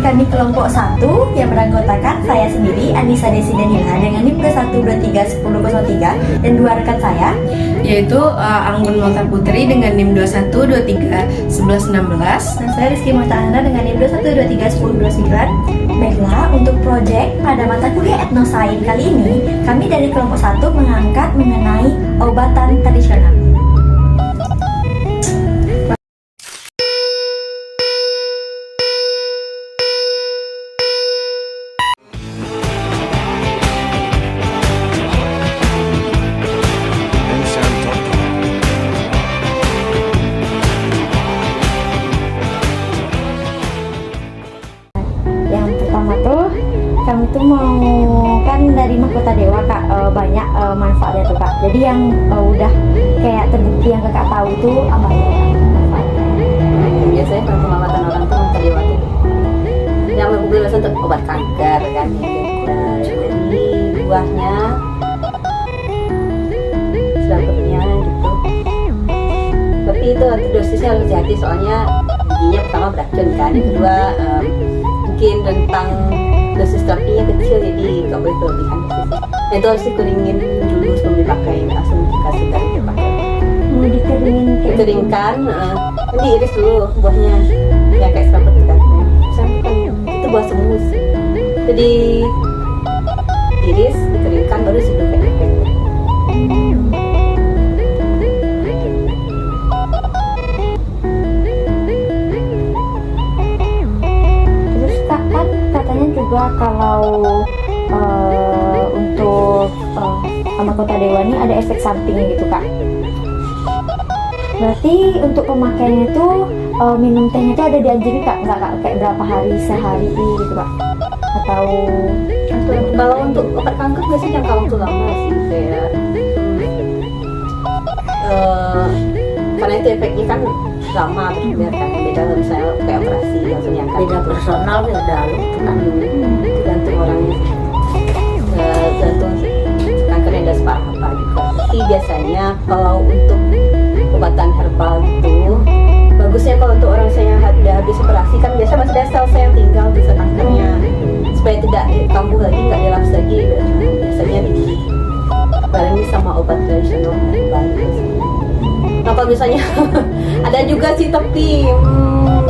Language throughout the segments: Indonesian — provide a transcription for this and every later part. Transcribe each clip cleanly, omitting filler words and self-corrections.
kami kelompok 1 yang beranggotakan saya sendiri, Anissa Desi Danila dengan NIM 21231003 dan dua rekan saya, yaitu Anggun Mota Putri dengan NIM 21231116 dan saya Rizky Mota Ananda dengan NIM 21231029. Baiklah, untuk proyek pada mata kuliah Etnosains kali ini, kami dari kelompok 1 mengangkat mengenai obatan tradisional. Yang pertama tuh kami tuh mau kan dari Mahkota Dewa Kak, banyak manfaatnya tuh Kak. Jadi yang udah kayak terbukti yang Kakak tahu tuh apa ya manfaatnya? Biasanya kalau pengobatan orang tuh Mahkota Dewa tuh yang berguna untuk obat kanker kan, jadi buahnya, serabutnya gitu. Tapi itu dosisnya harus hati-hati soalnya bijinya pertama beracun kan, yang kedua mungkin rentang dosis terapinya kecil jadi nggak boleh kelebihan dosisnya. Nah, itu harus dikeringin dulu sebelum dipakai, langsung dikasih dari dipakai. Mau dikeringin kayak Dikeringkan, kan diiris dulu buahnya, ya kayak serabut kan. Serabut kan itu buah semus. Jadi iris, dikeringkan baru disedot kayak gitu. Terus Kak, kan katanya juga kalau untuk Mahkota Dewa ini ada efek samping gitu Kak. Berarti untuk pemakaiannya itu minum tehnya itu ada dianjurin Kak? Nggak Kak? Kayak berapa hari sehari gitu Kak? Atau Kalau untuk obat kanker biasanya jangka waktu lama sih, kayak karena itu efeknya kan lama berbiarkan, beda kalau misalnya kayak operasi langsung diangkat. Beda personal ya dalam itu kan. Tergantung orangnya sih. Tergantung kankernya ada separah apa juga. Tapi biasanya kalau untuk obatan herbal itu bagusnya kalau untuk orang saya yang udah habis operasi kan biasa masih ada sel-sel yang tinggal di sel kankernya, supaya tidak kambuh lagi, nggak dilapis lagi. Biasanya dibarengi sama obat tradisional herbal gitu. Nah kalau misalnya ada juga sih tapi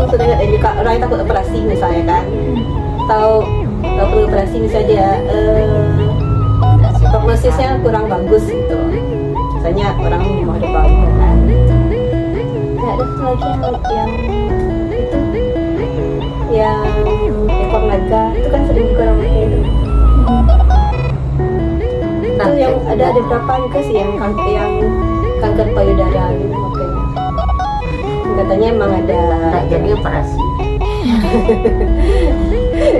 sudah ada juga orang yang takut operasi misalnya kan, atau kalau perlu operasi misalnya prognosisnya kurang bagus gitu, misalnya orang minum herbal gitu kan. Nah ada satu lagi yang itu yang ekor naga itu kan sering juga orang pakai itu. Itu yang ada berapa juga sih yang kanker payudara gitu makanya. Katanya emang ada Jadi operasi.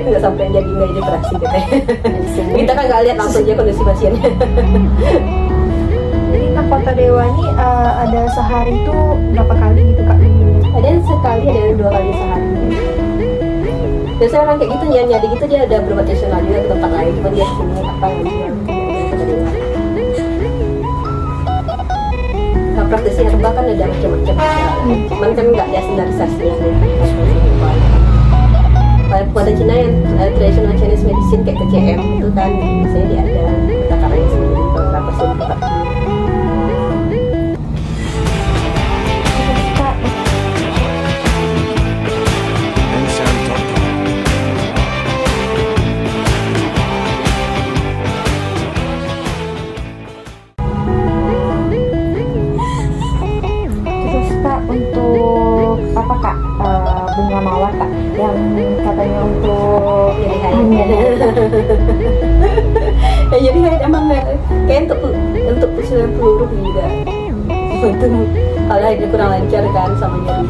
nggak sampai jadi nggak jadi operasi katanya. Kita kan nggak lihat langsung aja kondisi pasiennya. jadi Mahkota Dewa ini ada sehari itu berapa kali gitu Kak? Ada yang sekali, ada yang 2 kali sehari. Biasanya orang kayak gitu nyari gitu dia ada berobat tradisional juga ke tempat lain, cuma dia sini apa yang dia praktisi herbal kan ada macam-macam, cuman kan nggak ada standarisasinya. Kalau pada Cina yang traditional Chinese medicine kayak TCM itu kan biasanya dia ada takarannya sendiri beberapa sumber. Terus Kak, untuk apa Kak, bunga mawar Kak yang katanya untuk Jadi haid ya jadi haid emang kayak untuk pusulan peluru juga itu kalau haidnya kurang lancar kan sama nyeri,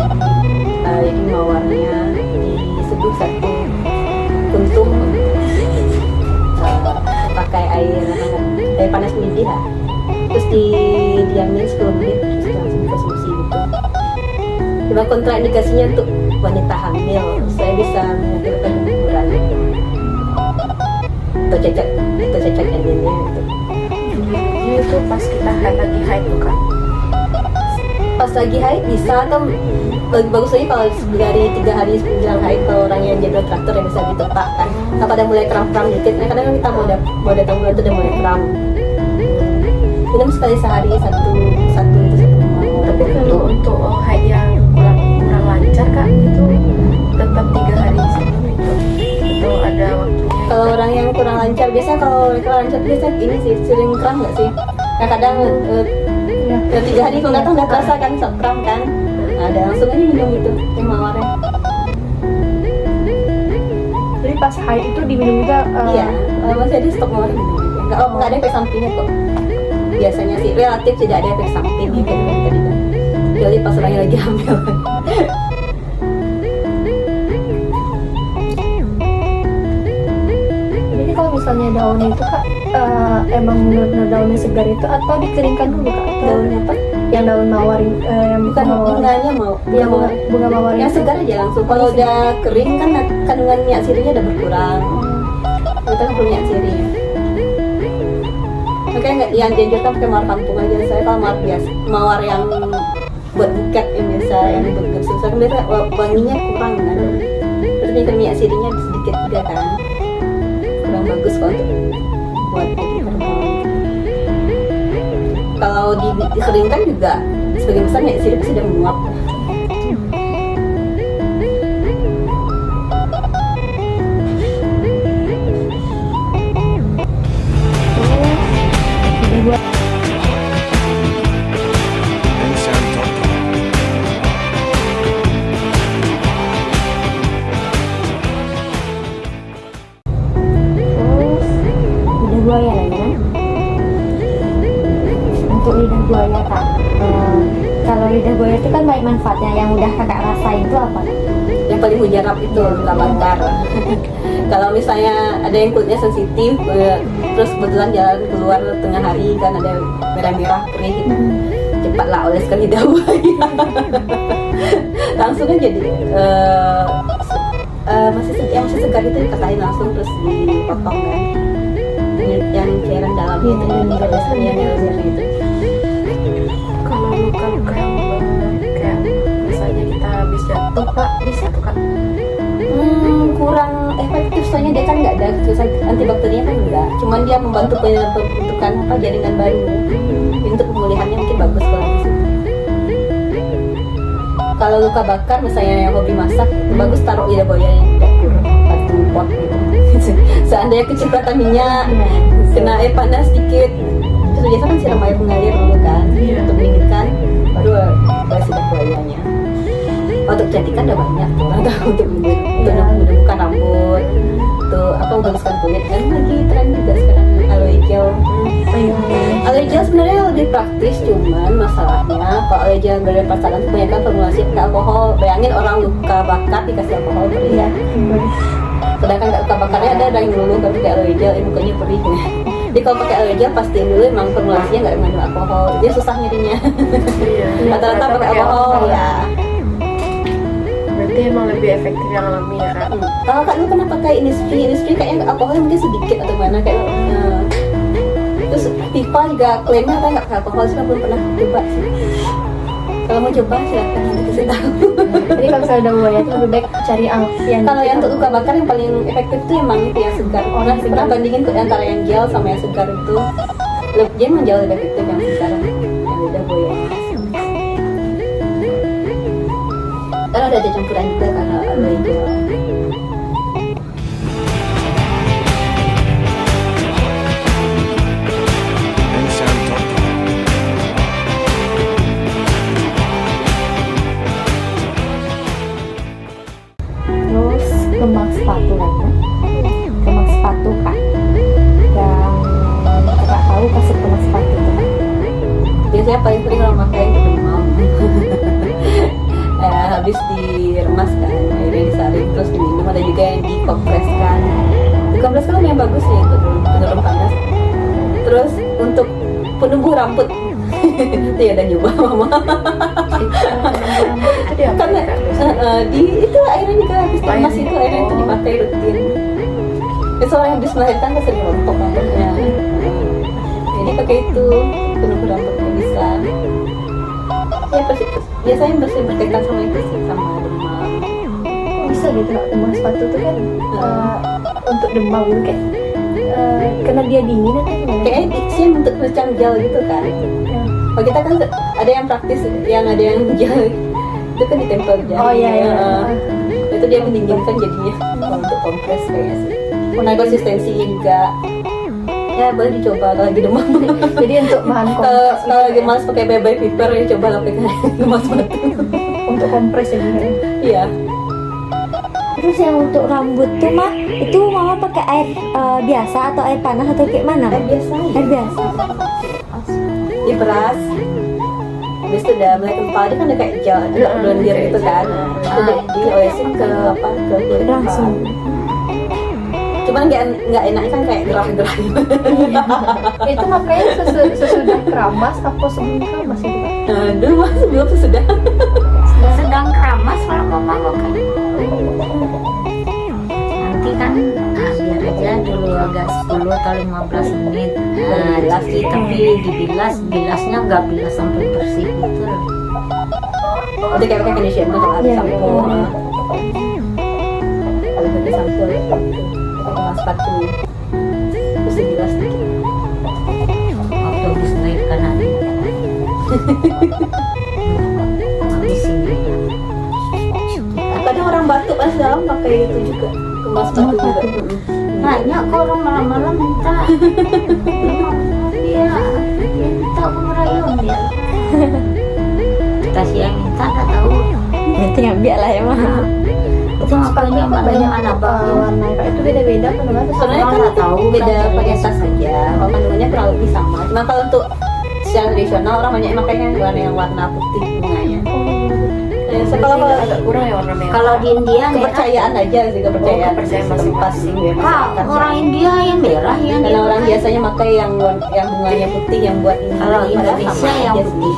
jadi mawarnya diseduh satu kuntum, pakai air panas mendidih lah, terus didiamin 10 menit terus langsung dikonsumsi gitu. Cuma kontraindikasinya untuk wanita hamil, saya bisa menghasilkan guguran gitu, atau cacat janinnya gitu. Itu pas kita lagi haid tuh kan. Pas lagi haid bisa, atau bagus lagi kalau dari 3 hari sebelum haid, kalau orang yang jadwal traktor yang bisa ditepak kan. Nah, pada mulai kram-kram dikit, nah kadang kita mau datang bulan itu udah mulai kram. Minum sekali sehari satu mawar. Tapi kalau untuk haid yang kurang lancar kak itu tetap 3 hari sebelum itu ada waktunya. Kalau orang yang kurang lancar, biasanya kalau kurang lancar biasanya ini sih sering kram nggak sih? Nah kadang 3 hari kalau datang nggak terasa kan sok kram kan. Nah ada langsung aja minum itu yang mawarnya. Jadi pas haid itu diminum juga. Iya, masih ada stok mawar minum juga. Nggak ada efek sampingnya kok. Biasanya sih relatif tidak ada efek sampingnya kayak yang tadi kan. Kecuali pas orangnya lagi hamil. Jadi kalau misalnya daunnya itu kak, emang benar-benar daunnya segar itu atau dikeringkan dulu kak? Atau Daunnya apa? yang daun mawar, yang Bukan mawar. bunganya mau. Yang bunga mawar Yang itu. segar aja langsung. Kalau udah kering kan kandungan minyak sirinya udah berkurang. Kita kan perlu minyak siri. Makanya nggak yang dianjurkan pakai mawar kampung aja. Saya kalau mawar biasa, mawar yang buat buket yang biasa, yang buat susah kan biasa wanginya kurang kan. Terus kan minyak sirinya sedikit juga kan. Kurang bagus kalau untuk buat jadi herbal. Kalau dikeringkan juga sebagian besar minyak siri pasti udah menguap. Terus lidah buaya lagi kan. Untuk lidah buaya kak, kalau lidah buaya itu kan baik manfaatnya. Yang udah kakak rasain itu apa? Yang paling mujarab itu luka bakar. Kalau misalnya ada yang kulitnya sensitif, terus kebetulan jalan keluar tengah hari kan ada merah-merah perih gitu, cepatlah oleskan lidah buaya. Langsung aja masih segar itu dikatain langsung, terus dipotong kan. Yang cairan dalamnya itu yang oleskan yang itu. Kalau luka-luka yang kayak misalnya kita habis jatuh kak, bisa tuh kak. Kurang efektif soalnya dia kan nggak ada antibakterinya kan enggak, cuman dia membantu pembentukan jaringan baru. Untuk pemulihannya mungkin bagus kalau di situ. Kalau luka bakar misalnya yang hobi masak, bagus taruh lidah buaya di dapur, batu pot gitu. Seandainya kecipratan minyak, kena air panas sedikit, terus biasa kan siram air mengalir dulu kan, untuk mendinginkan, baru beres lidah buayanya. Untuk kecantikan udah banyak tuh orang tahu, untuk menumbuhkan rambut, tuh apa membaguskan kulit, dan lagi tren juga sekarang aloe gel. Aloe gel sebenarnya lebih praktis, cuman masalahnya kalau aloe gel dari pasaran itu kebanyakan formulasi pakai alkohol. Bayangin orang luka bakar dikasih alkohol perih ya. Sedangkan luka bakarnya ada yang dulu kan pakai aloe gel, mukanya perih. Jadi kalau pakai aloe gel pastiin dulu emang formulasinya nggak mengandung alkohol, dia susah nyerinya. Rata-rata pakai alkohol ya. Berarti emang lebih efektif yang alami ya kak. Kalau kak lu pernah pakai Innisfree kayaknya alkoholnya mungkin sedikit atau mana kayak terus Viva juga klaimnya kan nggak pakai alkohol sih, belum pernah coba sih. Kalau mau coba silahkan nanti kasih tahu. Jadi kalau misalnya udah buaya itu lebih baik cari yang Kalau yang untuk luka bakar yang paling efektif tuh emang itu yang segar. Orang pernah bandingin tuh antara yang gel sama yang segar itu, dia emang jauh lebih efektif yang segar, yang lidah buaya. Karena udah ada campuran juga karena aloe gel. Terus kembang sepatu lagi kan. Kembang sepatu kak, yang kakak tahu kasih kembang sepatu itu kan. Biasanya paling sering orang pakai itu demam. Habis diremas kan, airnya disaring terus diminum. Ada juga yang dikompreskan. Dikompres kan yang bagus ya untuk penurun panas. Terus untuk penumbuh rambut itu ya udah nyoba mama. Itu dia Karena itu airnya juga habis diremas itu airnya itu dipakai rutin. Itu orang yang habis melahirkan kan sering rontok rambutnya. Jadi pakai itu penumbuh rambutnya bisa. Ya biasanya berkaitan sama itu sih, sama demam. Bisa gitu Kak, demam sepatu tuh kan untuk demam gitu kayak karena dia dingin atau gimana? Kayaknya sih untuk macam gel gitu kan. Ya. Kalau kita kan ada yang praktis, yang ada yang gel itu kan ditempel jari. Oh iya iya. Itu dia mendinginkan jadinya. Kalau untuk kompres kayaknya sih. Nah konsistensi juga. Ya boleh dicoba kalau lagi demam. Jadi untuk bahan Kalau kompres gitu lagi ya. malas pakai baby viper ya coba pakai gemas batu. Untuk kompres ya gitu ya. Iya. Terus yang untuk rambut tuh mah itu mama pakai air biasa atau air panas atau kayak mana? Air biasa ya. Air biasa. Diperas. Habis itu udah mulai kempal, dia kan udah kayak gel, blender gitu kan. Itu diolesin ke apa ke kulit Langsung. Cuman nggak enaknya kan kayak gerah-gerah gitu. Itu makanya sesudah keramas atau sebelum keramas itu Kak? Nah, dulu mah sebelum sesudah. Sedang keramas malah mama kan. Nanti kan biar aja dulu agak 10 atau 15 menit. Nah, tapi bilasnya nggak bilas sampai bersih gitu. Itu kayak pakai conditioner kalau ada Iya, sampo. Kalau pakai sampo ya, pakai sepatu. Terus dibilas dikit. Waktu habis melahirkan adik. Habis ini. Kadang orang batuk pas dalam pakai itu juga, kemas batu juga. Banyak kok orang malam-malam minta. Dia minta pengerayon dia. Kita siang minta nggak tahu. Nanti ngambil lah ya mah. Itu makanya banyak anak baru. warna Kak itu beda-beda kan Kak? Sebenarnya kan nggak tahu, beda kan varietas saja. Kalau kandungannya kurang lebih sama. Cuma kalau untuk secara tradisional orang banyak makanya warna yang warna putih bunganya. Kalau agak kurang ya warna merah. Kalau di India merah. kepercayaan aja sih, kepercayaan kepercayaan setempat sih Kak, orang India yang merah yang karena orang dia biasanya pakai yang bunganya putih yang buat ini. Kalau Padahal Indonesia sama yang aja sih. putih.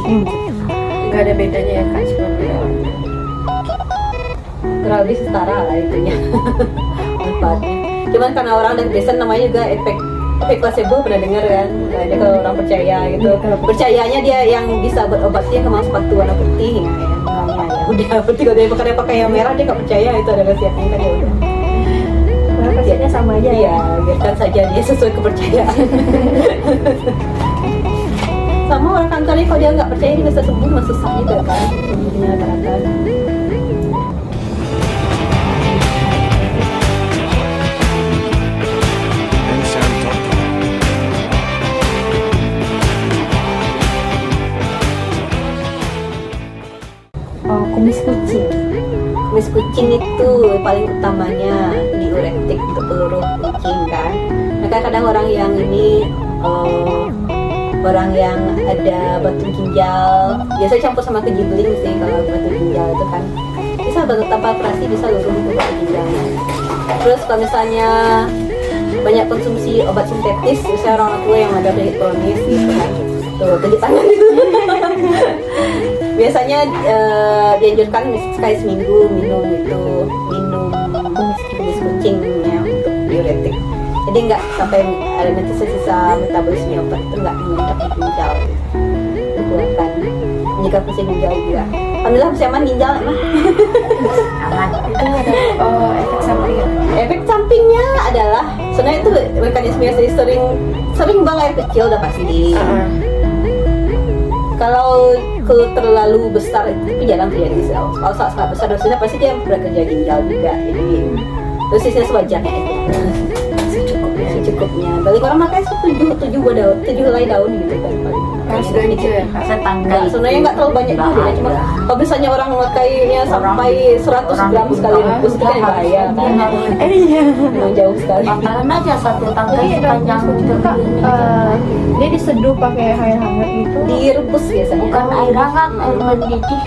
Nggak ada bedanya ya kak, cuma beda warna. Kurang lebih setara lah itunya manfaatnya. Cuman karena orang udah biasa namanya juga efek placebo, pernah dengar kan? Ada kalau orang percaya gitu, percayanya dia yang bisa berobatnya ke sepatu warna putih ya, namanya ya udah putih. Kalau dia pakai yang merah dia nggak percaya itu ada khasiatnya kan, ya udah. Karena khasiatnya sama aja ya. Iya, biarkan saja dia sesuai kepercayaan. Sama orang kantornya kalau dia nggak percaya dia bisa sembuh, mah susah juga kan sembuhnya rata-rata. Oh, kumis kucing. Kumis kucing itu paling utamanya diuretik untuk peluru kucing kan. Maka kadang orang yang ini orang yang ada batu ginjal biasanya campur sama kejibling sih. Kalau batu ginjal itu kan bisa tanpa operasi bisa luruh itu batu ginjalnya. Terus kalau misalnya banyak konsumsi obat sintetis, misalnya orang tua yang ada penyakit kronis gitu kan, tuh tunjuk tangan. Biasanya dianjurkan sekali seminggu minum kumis kucing ya untuk diuretik. Jadi nggak sampai ada nanti sisa metabolisme obat itu nggak mengendap di ginjal, dikeluarkan. Jika pusing ginjal juga. Alhamdulillah masih aman ginjal emang. Aman. Itu ada efek sampingnya. Efek sampingnya adalah sebenarnya itu mekanismenya sering buang air kecil udah pasti. Kalau terlalu besar itu jarang terjadi sih. Kalau sangat besar dosisnya pasti dia bekerja ginjal juga. Jadi dosisnya sewajarnya aja. Secukupnya. Balik orang makan 7 helai daun gitu kan paling. Harus gitu ya kak. Setangga itu Sebenarnya nggak terlalu banyak juga, cuma kalau misalnya orang makainya sampai 100 gram sekali rebus itu kan bahaya kan. Iya. Memang jauh sekali. Bakalan aja satu tangga Jadi daun sepanjang kumis kucing Kak, dia diseduh pakai air hangat gitu. Direbus biasanya. bukan air hangat, air mendidih.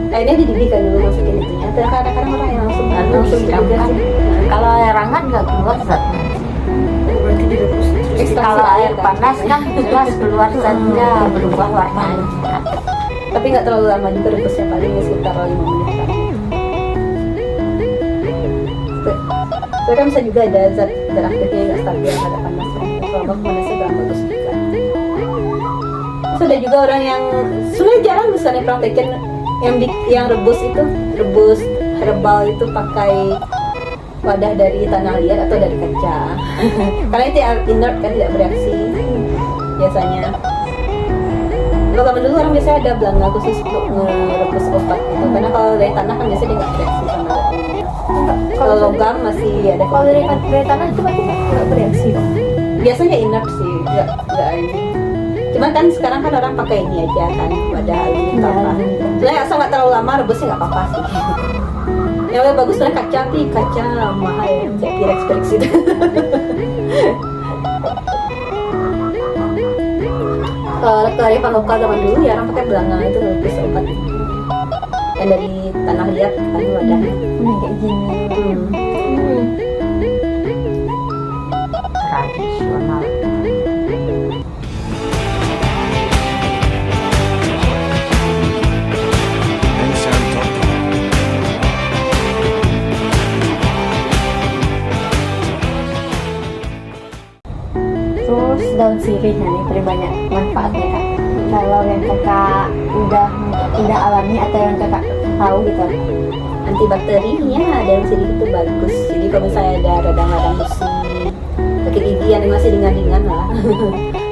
Airnya dididihkan dulu masukin itunya. Kadang-kadang orang yang langsung Disiramkan. juga sih. Kalau air hangat nggak keluar zatnya. Berarti direbus terus. Ekstraksi Kalau air kan. panas kan jelas keluar zatnya, berubah warnanya. Tapi nggak terlalu lama juga rebusnya, paling sekitar 5 menit kan. Itu kan bisa juga ada zat aktifnya yang nggak stabil terhadap panas. Kalau panasnya kurang bagus juga. Terus ada juga orang yang sebenarnya jarang misalnya praktekin yang rebus herbal itu pakai wadah dari tanah liat atau dari kaca. Karena itu inert kan, tidak bereaksi biasanya. Kalau zaman dulu orang biasanya ada belanga khusus untuk merebus obat gitu. Karena kalau dari tanah kan biasanya dia nggak bereaksi sama ini. Kalau logam masih ada. Kalau dari tanah itu berarti nggak bereaksi dong. Biasanya inert sih, nggak ini. Cuman kan sekarang kan orang pakai ini aja kan, wadah aluminium apa. Sebenarnya asal nggak terlalu lama rebusnya nggak apa-apa sih. Yang lebih bagus sebenarnya kaca mahal ya, kayak Pyrex gitu. Kalau kearifan lokal zaman dulu ya orang pakai belanga itu rebus obat yang dari tanah liat kan wadahnya. Kayak gini. Tradisional. Terus daun sirihnya nih paling banyak manfaatnya kak. Kalau yang kakak udah alami atau yang kakak tahu gitu. Antibakterinya daun sirih itu bagus. Jadi kalau misalnya ada radang-radang besi, sakit gigi yang masih ringan-ringan lah,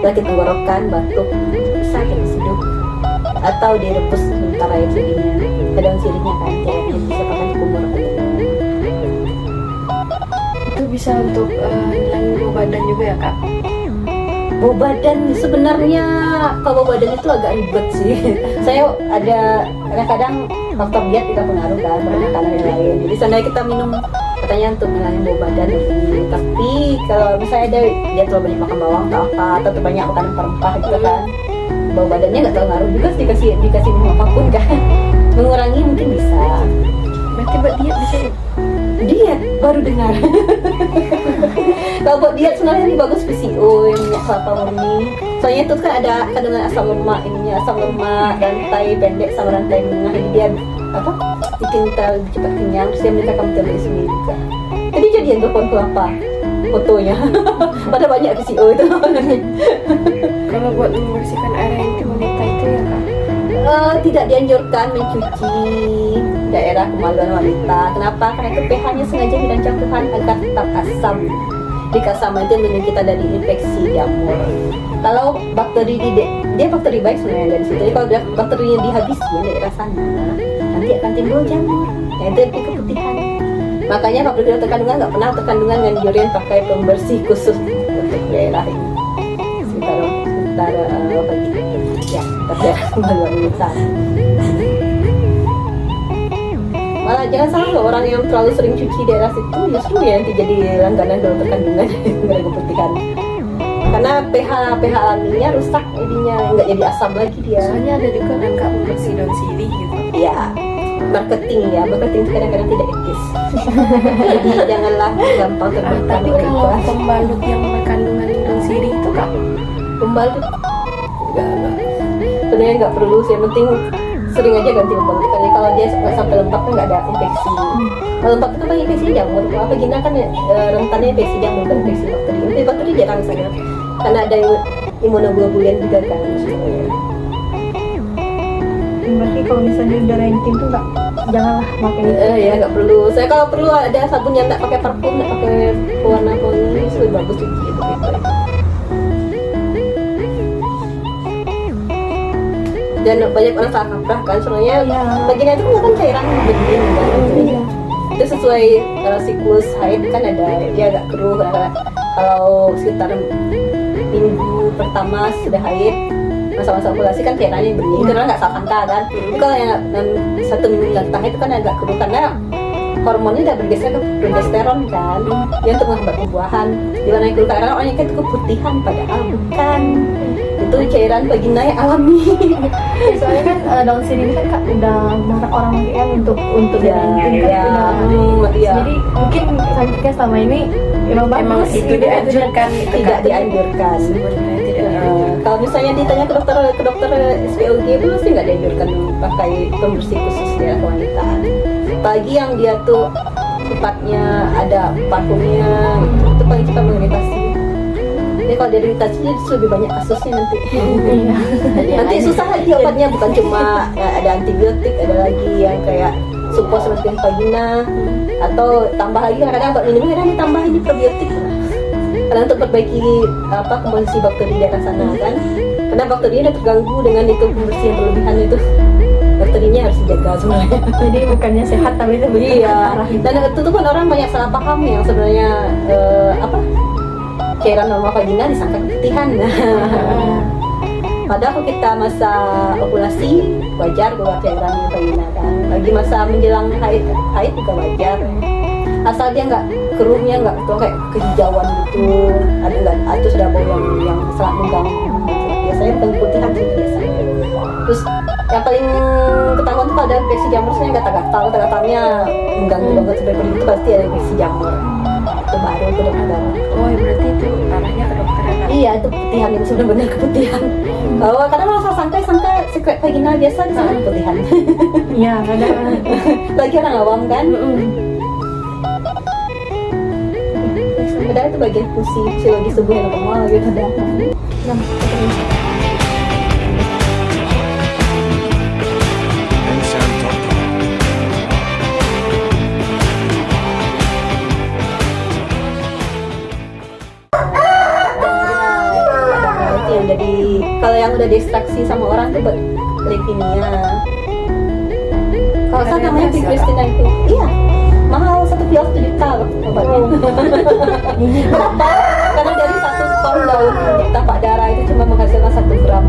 sakit tenggorokan, batuk, bisa kita seduh atau direbus sebentar air sirihnya. Daun sirihnya kan cairnya bisa pakai kumur atau Itu bisa untuk ngilangin bau badan juga ya kak? bau badan. Sebenarnya kalau bau badan itu agak ribet sih. Saya ada kadang-kadang faktor diet juga pengaruh kan, makanan yang lain. Jadi seandainya kita minum katanya untuk ngilangin bau badan ini, tapi kalau misalnya dia terlalu banyak makan bawang atau apa, atau terlalu banyak makan rempah gitu kan, bau badannya nggak terlalu ngaruh juga sih, dikasih minum apapun kan. Mengurangi mungkin bisa. Berarti buat diet bisa ya? Diet baru dengar. Kalau buat diet sebenarnya ini bagus PCO yang minyak kelapa murni. Soalnya itu kan ada kandungan asam lemak, asam lemak, rantai pendek sama rantai menengah. Jadi dia bikin kita lebih cepat kenyang. Terus dia meningkatkan metabolisme juga. Jadi jadian tuh pohon kelapa fotonya. Pada banyak PCO itu. Kalau buat membersihkan area intim wanita itu ya kak? Tidak dianjurkan mencuci daerah kemaluan wanita. Kenapa? Karena itu pH-nya sengaja dirancang Tuhan agar tetap asam. Di keasaman itu melindungi kita dari infeksi jamur. Kalau bakteri dia bakteri baik sebenarnya dari situ. Jadi kalau bakterinya dihabisin daerah sana, nanti akan timbul jamur. Itu keputihan. Makanya pabrik dokter kandungan nggak pernah dokter kandungan nganjurin pakai pembersih khusus untuk daerah ini. Sekitar daerah kemaluan wanita. Malah jangan salah loh, orang yang terlalu sering cuci daerah situ justru ya nanti jadi langganan dokter kandungan gara keputihan. Karena pH alaminya rusak, jadinya nggak jadi asam lagi dia. Soalnya ada juga kan kak pembersih daun sirih gitu. Iya, marketing itu kadang-kadang tidak etis. Jadi janganlah gampang termakan Tapi oleh kalau iklan. pembalut yang berkandungan daun sirih itu kak, Pembalut enggak. Sebenarnya nggak perlu sih, yang penting sering aja ganti pembalut. Karena kalau dia nggak sampai lembab kan nggak ada infeksi. Kalau lembab itu kan infeksi jamur. Kalau vagina kan rentannya infeksi jamur dan infeksi bakteri. Infeksi bakteri jarang misalnya, karena ada imunoglobulin juga kan. Berarti kalau misalnya udara intim tuh janganlah pakai itu. Ya nggak perlu. Saya kalau perlu ada sabun yang nggak pakai parfum, nggak pakai pewarna wangi, itu lebih bagus cuci itu gitu. Dan banyak orang salah kaprah kan, soalnya vagina itu kan cairan bening kan. Itu sesuai siklus haid kan, ada dia agak keruh. Kalau sekitar minggu pertama sudah haid, masa-masa ovulasi kan cairannya bening, karena nggak salah sangka kan. Tapi kalau yang 1 minggu setelah itu kan agak keruh karena hormonnya udah bergeser ke progesteron kan, dia untuk menghambat pembuahan. Di mana keruh karena orangnya kan itu keputihan, padahal bukan. Itu cairan vagina yang alami. Soalnya kan daun sirih kan kak udah banyak orang pakai kan untuk Ya, daun intim kan ya, udah. ya. Jadi mungkin sakitnya selama ini emang emang bagus itu gitu. dianjurkan gitu, Tidak Kak. dianjurkan. Sebenarnya tidak Kalau misalnya ditanya ke dokter SPOG itu pasti nggak dianjurkan pakai pembersih khusus daerah kewanitaan. Apalagi yang dia tuh sifatnya ada parfumnya, itu paling cepat mengiritasi. Jadi kalau kalau dari iritasi lebih banyak kasusnya nanti. Iya. Nanti susah lagi obatnya, bukan cuma ya, ada antibiotik, ada lagi yang kayak supos seperti vagina, atau tambah lagi kadang-kadang obat minumnya kadang ditambah ini probiotik karena untuk perbaiki komposisi bakteri di atas sana kan, karena bakterinya udah terganggu dengan itu pembersihan berlebihan itu, bakterinya harus dijaga sebenarnya. Jadi bukannya sehat tapi itu Iya, dan itu tuh kan orang banyak salah paham yang sebenarnya cairan normal vagina disangka keputihan. Padahal kalau kita masa ovulasi wajar keluar cairan di vagina kan. Lagi masa menjelang haid juga wajar. Asal dia nggak keruhnya nggak tuh kayak kehijauan gitu, ada nggak atau sudah bau yang sangat mengganggu. Biasanya bukan keputihan sih biasanya. Terus yang paling ketahuan tuh pada infeksi jamur, saya gatal-gatalnya mengganggu banget sampai pergi itu pasti ada infeksi jamur. Itu baru ke dokter. Oh, ya berarti itu arahnya ke dokter anak. Iya, itu keputihan, itu sudah benar keputihan. Kalau kadang orang sangka sekret vaginal biasa di sana keputihan. Iya, ada. Lagi orang awam kan. Padahal itu bagian fisiologi tubuh yang normal gitu. Jadi kalau yang udah diekstraksi sama orang tuh buat leukemia. Kalau saya namanya Kristina itu, iya mahal 1 pil 1 juta loh obatnya. Kenapa? Karena dari 1 ton daun tapak darah itu cuma menghasilkan 1 gram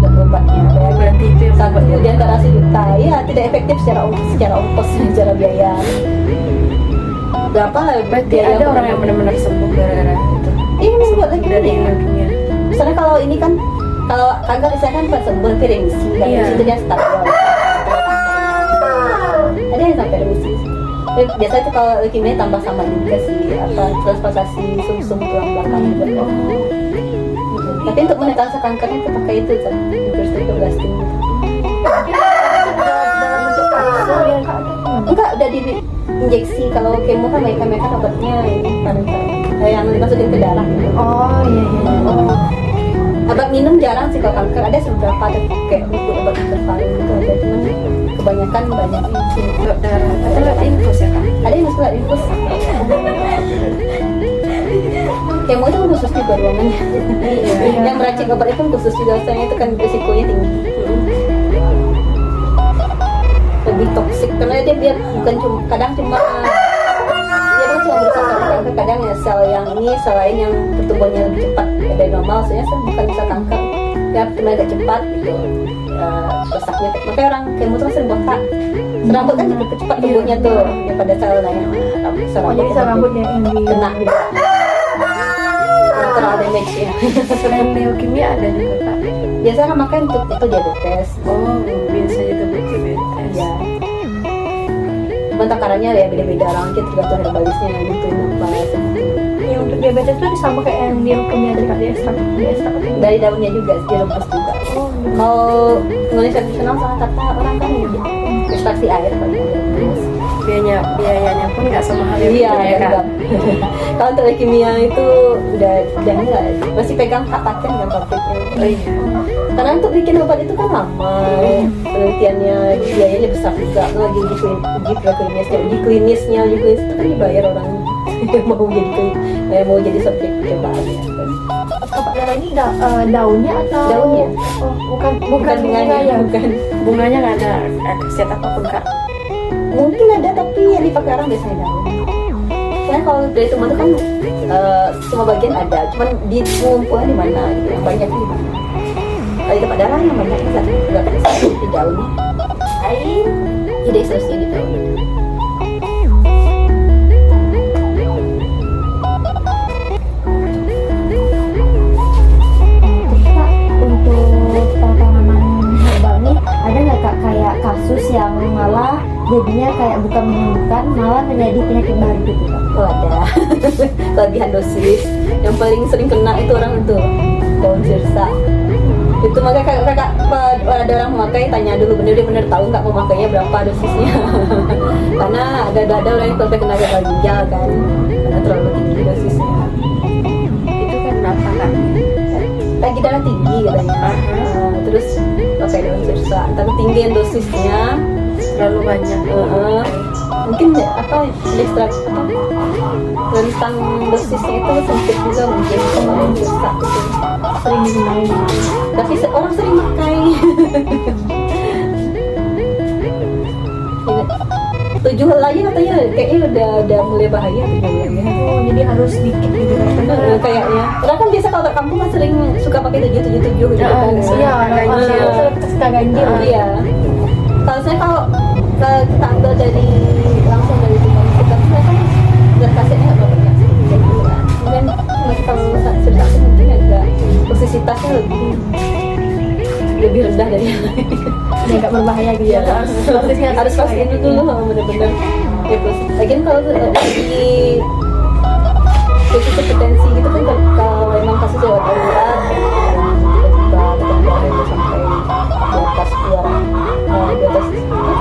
obatnya. Berarti itu yang Satu di antara 1 juta, ya tidak efektif secara ongkos, secara biaya. Berapa lah? berarti ada orang yang benar-benar sembuh gara-gara itu. Ini buat lagi Dari leukemia. Misalnya kalau ini kan, kalau kanker misalnya kan buat sembuh tapi remisi, kan Iya. itu dia stabil. Ada yang sampai remisi. Tapi biasanya itu kalau leukemia tambah sama juga sih transplantasi sum-sum tulang belakang juga. Tapi untuk menetapkan kankernya itu pakai itu kan, interstitial blasting gitu. Dalam bentuk kapsul yang kak Enggak, udah di injeksi. Kalau kemo kan mereka obatnya ini yang dimasukin ke darah gitu. Oh iya iya. Oh. Obat minum jarang sih kalau kanker, ada beberapa ada kayak untuk obat intervalin gitu ada, cuman kebanyakan banyak ini. Lewat darah atau lewat infus ya kan? Ada yang masuk lewat infus. Kemo itu kan khusus juga ruangannya. Yang meracik obat itu kan khusus juga, soalnya itu kan risikonya tinggi. Lebih toksik karena dia bukan cuma kadang cuma dia kan cuma berusaha kanker, kadang ya sel yang ini sel lain yang pertumbuhannya lebih cepat dari normal, soalnya bukan bisa kanker ya cuma agak cepat gitu rusaknya. Makanya orang kemo tuh sering botak, rambut kan juga cepat tumbuhnya tuh daripada sel lain. Oh jadi sel rambutnya yang di kena juga terlalu damage ya. Selain leukemia ada juga kak. Biasanya kan makan untuk itu diabetes. Oh, biasa juga buat diabetes. Ya. Cuman takarannya ya beda-beda, orang kita tergantung herbalisnya gitu apa gitu. yang untuk diabetes itu sama kayak yang di leukemia tadi kak, di ekstrak Dari daunnya juga direbus juga. Oh Kalau nulis tradisional sama kata orang kan ya ekstraksi air paling direbus. Biayanya pun nggak semahal Iya, ya kak. enggak. Kalau untuk leukemia itu udah enggak, masih pegang hak paten kan pabriknya. Oh iya. Karena untuk bikin obat itu kan lama, penelitiannya biayanya besar juga. Lagi uji klinisnya itu kan dibayar orang yang mau jadi subjek percobaan ya. obat darah ini daunnya atau Daunnya. Oh, bukan bunganya, ya. bukan. Bunganya nggak ada khasiat apapun kak. Mungkin ada tapi yang dipakai orang biasanya daun. Karena kalau dari teman itu kan semua bagian ada, cuman di pengumpulnya di mana gitu, yang banyak di mana. Kalau di tempat darah yang banyak nggak di daunnya. Jadi seharusnya di daunnya. Terus kak, untuk tanaman herbal nih ada nggak kak kayak kasus yang malah jadinya kayak bukan menyembuhkan malah menjadi penyakit baru gitu kak? Oh ada. Kelebihan dosis. Yang paling sering kena itu orang itu daun sirsa. Itu makanya kakak ada orang memakai tanya dulu dia benar tahu nggak memakainya berapa dosisnya. Karena ada orang yang sampai kena gagal ginjal kan, karena terlalu tinggi dosisnya. Itu kan kenapa kak? ketinggian dosisnya terlalu banyak. mungkin ekstra rentang dosisnya itu sempit juga mungkin kalau yang susah gitu. Sering dimain. Tapi orang sering pakai. 7 helai katanya kayaknya udah mulai bahaya 7 helai. Oh, jadi harus dikit gitu kan. Kayaknya. Orang kan biasa kalau ke kampung kan sering suka pakai 777 gitu kan. Iya, ganjil. suka ganjil. Iya. Kalau saya kalau kita ambil dari langsung dari tukang kita kan udah kasihnya nggak banyak sedikit gitu kan. Kemudian kalau sudah mungkin agak toksisitasnya lebih rendah dari yang lain. Ini agak berbahaya gitu ya. Harus pastiin dulu bener-bener. Ya, lagian kalau di khusus kompetensi gitu kan kalau memang kasus lewat darurat tiba-tiba tekanan darah itu sampai di atas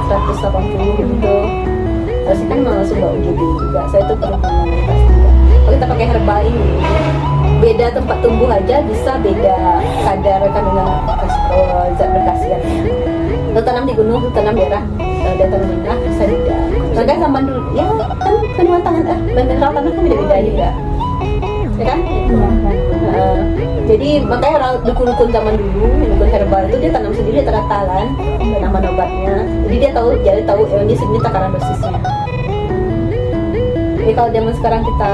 180 gitu harusnya kan langsung bawa UGD juga. Saya itu perlu menganalisis juga. Kalau kita pakai herbal ini beda tempat tumbuh aja bisa beda kadar kandungan zat berkhasiatnya. Kalau tanam di gunung, tanam daerah dataran rendah bisa beda. Maka zaman dulu ya kan kandungan mineral tanah kan beda-beda juga. Ya kan? Jadi makanya orang dukun-dukun zaman dulu, dukun herbal itu dia tanam sendiri rata-rata kan tanaman obatnya. Jadi dia tahu ini segini takaran dosisnya. Jadi kalau zaman sekarang kita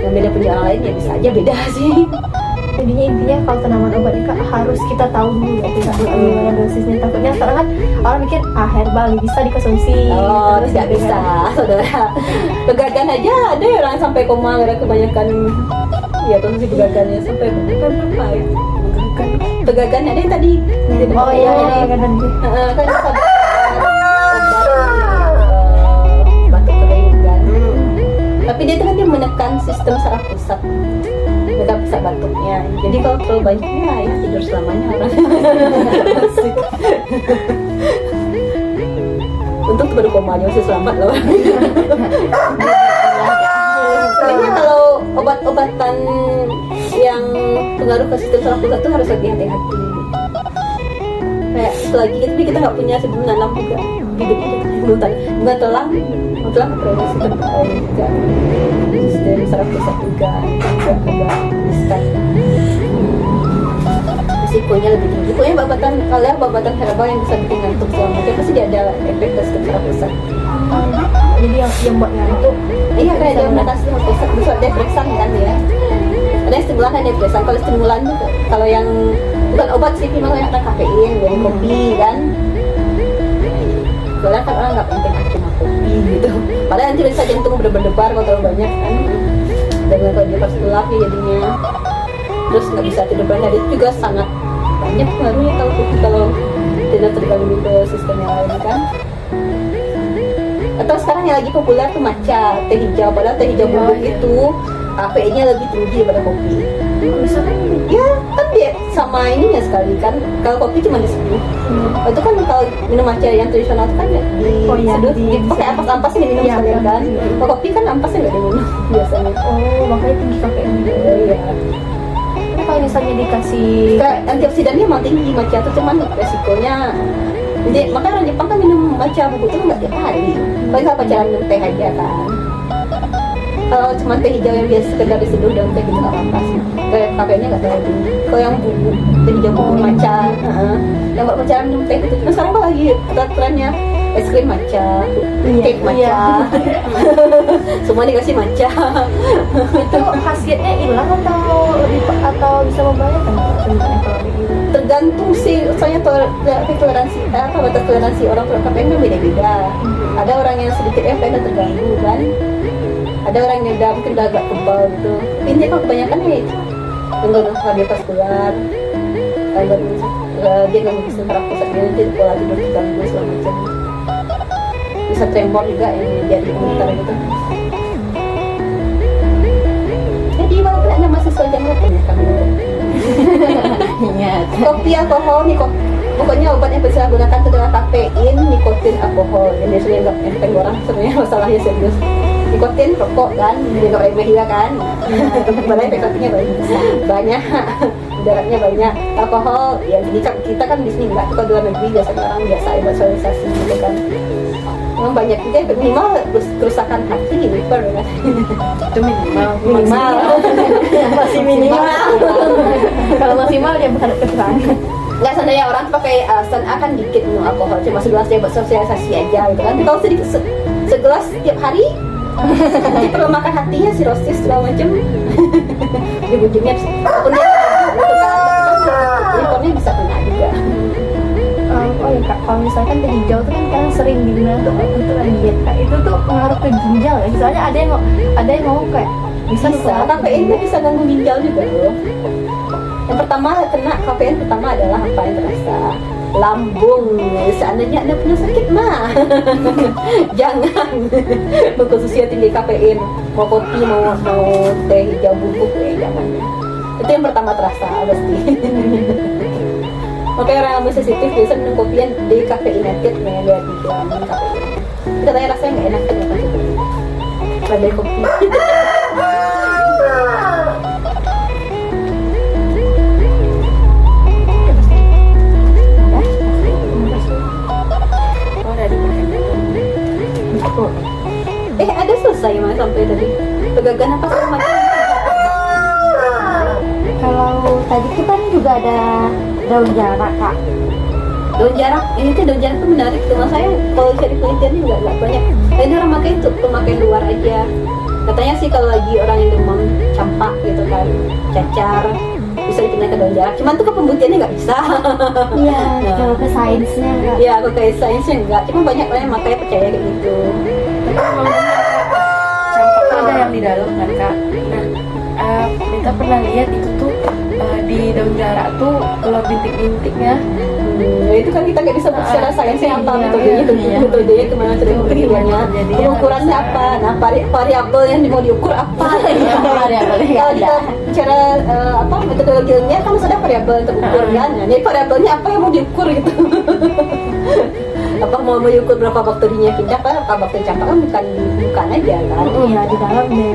yang beda punya orang lain ya bisa aja beda sih. Jadinya intinya kalau tanaman obat ini Kak, harus kita tahu dulu ya kita gimana dosisnya. Takutnya sekarang kan orang mikir herbal bisa dikonsumsi. Oh, terus tidak gitu bisa, kan. saudara. Begagan aja ada orang sampai koma karena kebanyakan ya konsumsi begagannya sampai berapa ya? Begagan ada yang tadi. Oh iya, kan kan batuk kering kan. Tapi dia kan dia menekan sistem saraf pusat. Menekan pusat batuknya. Jadi kalau terlalu banyaknya ya tidur selamanya orang. Untung baru koma aja masih selamat loh. Kayaknya kalau obat-obatan yang pengaruh ke sistem saraf pusat itu harus lebih hati-hati. Kayak itu lagi kita nggak punya sebelum nanam juga hidupnya bunga telang terus sistem saraf pusat juga agak riskan. Risikonya lebih tinggi. Pokoknya babatan herbal yang bisa bikin ngantuk selamanya pasti dia ada efek ke sistem saraf pusat. Jadi yang buat ngantuk Iya kayak dia mengatasi saraf pusat bisa depresan kan ya. Ada yang stimulan dan depresan. Kalau stimulan tuh kalau yang bukan obat sih memang yang ada kafein dari kopi kan. Soalnya kan orang nggak penting cuma kopi gitu. Padahal nanti bisa jantung berdebar kalau terlalu banyak kan. Dan kalau dia pas gelap ya jadinya. Terus nggak bisa tidur banyak. Itu juga sangat banyak pengaruhnya kalau kopi kalau tidak terganggu ke sistem yang lain kan. Atau sekarang yang lagi populer tuh matcha, teh hijau. Padahal teh hijau bubuk itu kafeinnya lebih tinggi daripada kopi. bisa kan Ya kan dia sama ininya sekali kan. Kalau kopi cuma di 10. Itu kan kalau minum matcha yang tradisional itu kan pakai ampas-ampasnya diminum Iya, sekalian kan. iya. Kalau kopi kan ampasnya nggak diminum biasanya. makanya tinggi kafeinnya. Iya. Tapi kalau misalnya dikasih Kayak antioksidannya emang tinggi matcha itu, cuman resikonya. Jadi makanya orang Jepang kan minum matcha bubuk itu nggak tiap hari. Paling kalau pacaran minum teh aja kan. Kalau cuma teh hijau yang biasa sekedar diseduh dalam teh gitu nggak apa-apa sih. Kayak kafeinnya nggak terlalu tinggi. Kalau yang bubuk teh hijau bubuk matcha, yang buat pacaran minum teh itu. Nah sekarang kalau lagi trennya es krim matcha, cake matcha, semua dikasih matcha. itu khasiatnya hilang atau bisa membahayakan sebenarnya kalau begitu? Tergantung sih, soalnya toleransi batas toleransi orang terhadap kafein kan beda-beda. Ada orang yang sedikit kafein terganggu kan. Ada orang yang udah mungkin udah agak kebal gitu. Intinya kalau kebanyakan ya gangguan kardiovaskular, dia nggak bisa saraf pusat dia nanti pola tidur terganggu segala macam. Bisa tremor juga yang jadi komentar gitu. Jadi walaupun anda mahasiswa jangan lupa ya kami. Kopi, alkohol, pokoknya obat yang bisa gunakan itu adalah kafein, nikotin, alkohol. Yang biasanya nggak enteng orang sebenarnya masalahnya serius. nikotin rokok kan, minum remeh juga kan. Balai nikotinnya banyak, mudaratnya banyak. Alkohol ya jadi kita kan di sini enggak, kalau di luar negeri biasanya orang biasa buat sosialisasi gitu kan. Memang banyak juga minimal kerusakan hati liver kan. Itu minimal. Masih minimal. Kalau maksimal ya bukan kesukaan. Nggak, seandainya orang tuh pakai alasan akan dikit minum alkohol cuma segelas ya buat sosialisasi aja gitu kan. Kalau sedikit segelas tiap hari nanti perlu makan hatinya, sirosis segala macam. Di ujungnya punya gitu kan, livernya bisa kena juga. Oh ya kak, kalau misalkan teh hijau tuh kan kadang sering dibilang tuh untuk diet kak, itu tuh pengaruh ke ginjal ya. Soalnya ada yang ngomong kayak bisa Kafein itu bisa ganggu ginjal juga loh. Yang pertama kena kafein pertama adalah apa yang terasa lambung. Seandainya anda punya sakit mah jangan mengkonsumsi tinggi kafein, mau kopi mau teh hijau bubuk jangan. Itu yang pertama terasa pasti. Makanya orang yang sensitif biasa minum kopi yang decaffeinated nih, lihat dikiramin kafein. Katanya rasanya nggak enak kan ya pasti. Badai kopi. Oh, dari mana? Ada selesai mas sampai tadi. Pegangan apa sama? Kalau tadi kita kan juga ada daun jarak kak. Daun jarak, ini tuh daun jarak tuh menarik tuh mas. Saya kalau cari penelitiannya nggak banyak. Ini orang pakai itu pemakaian luar aja. Katanya sih kalau lagi orang yang demam campak gitu kan, cacar, bisa dipindah ke daun jarak. Cuman tuh ke pembuktiannya nggak bisa. Iya, Nah. kalau ke sainsnya enggak. Iya, aku kayak sainsnya enggak. Cuma banyak orang yang makanya percaya kayak gitu. Campak tuh ada yang di dalam kan kak. Nah, kita pernah lihat itu tuh di daun jarak tuh kalau bintik-bintiknya. Itu kan kita nggak bisa secara sainsnya apa metodenya, iya. metodenya kemana cara pembuktiannya, pengukurannya apa, nah variabel yang mau diukur apa. Kalau kita bicara metodologi ilmiah kan harus ada variabel untuk ukur kan. Nah, jadi variabelnya apa yang mau diukur gitu. Apa mau mengukur berapa bakterinya pindah kan? Apa bakteri campak kan bukan aja kan? Iya di dalam deh.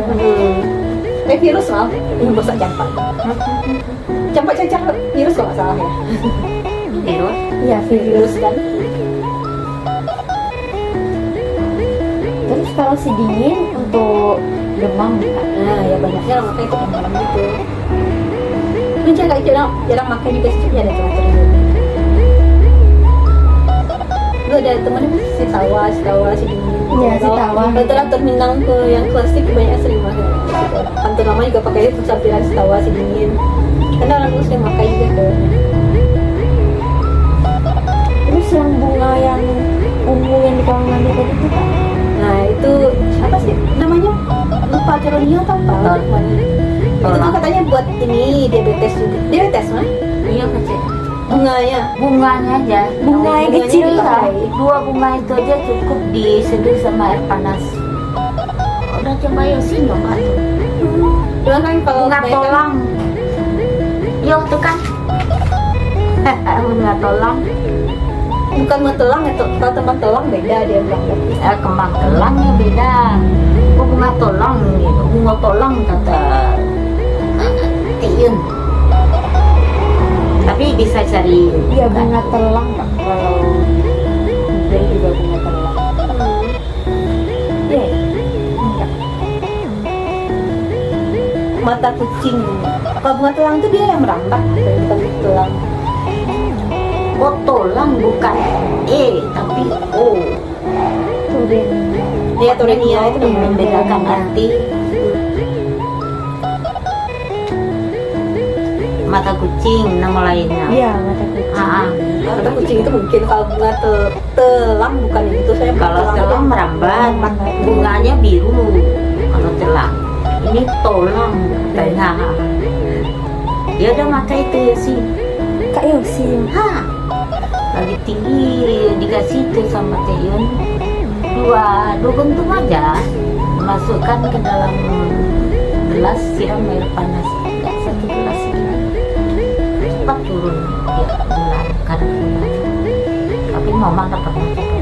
Virus maaf, ini bosak campak. Campak cacar virus kalau nggak salah ya. Virus. Iya, Virus kan. Terus kalau si dingin untuk demam kak. Nah ya banyaknya orang makan itu demam gitu. Mungkin jarang makan juga sih ada teratur. Lu ada temen si tawa si dingin. Iya, si tawa. Teratur Minang ke yang klasik banyak sering makan. Kantor lama juga pakai itu sampiran si tawa si dingin. Karena orang muslim makan juga tuh. Terus yang bunga yang ungu yang di kamar mandi tadi tuh kak. Nah itu apa sih namanya? Lupa Caronia atau apa? Itu tuh katanya buat ini diabetes juga. Diabetes mah? Iya kecil. Bunganya. Bunganya aja. Bunga yang kecil dipakai. kak. 2 bunga itu aja cukup diseduh sama air panas. Udah coba ya sih nyoba tuh. Cuma kan kalau Bunga kebanyakan- tolang. Yo tuh kan. Bunga tolang. bukan bunga telang itu, kalau tempat telang beda dia bilang. Kembang telangnya beda. Oh, bunga tolang gitu. Bunga tolang kata Tiun. Tapi bisa cari. Iya, bunga telang kak. Kalau dia juga bunga telang. Iya. Enggak. Mata kucing. Kalau bunga telang itu dia yang merambat, bukan telang. Oh, tolang bukan tapi O. Turenia. Dia Torenia itu namanya. Membedakan arti. Mata kucing nama lainnya. Iya, mata kucing. Mata kucing itu mungkin, kalau bunga telang bukan yang itu. Saya Kalau telang merambat, bunganya biru. Kalau telang, ini tolang katanya. Dia udah mata itu ya sih. Kak Yosi. Lagi tinggi dikasih itu sama Teyun. Dua kentung aja. Masukkan ke dalam gelas, siram air panas. Enggak 1 gelas segini. Cepat turun dia bulan karena bulan. Tapi mama tak pernah coba.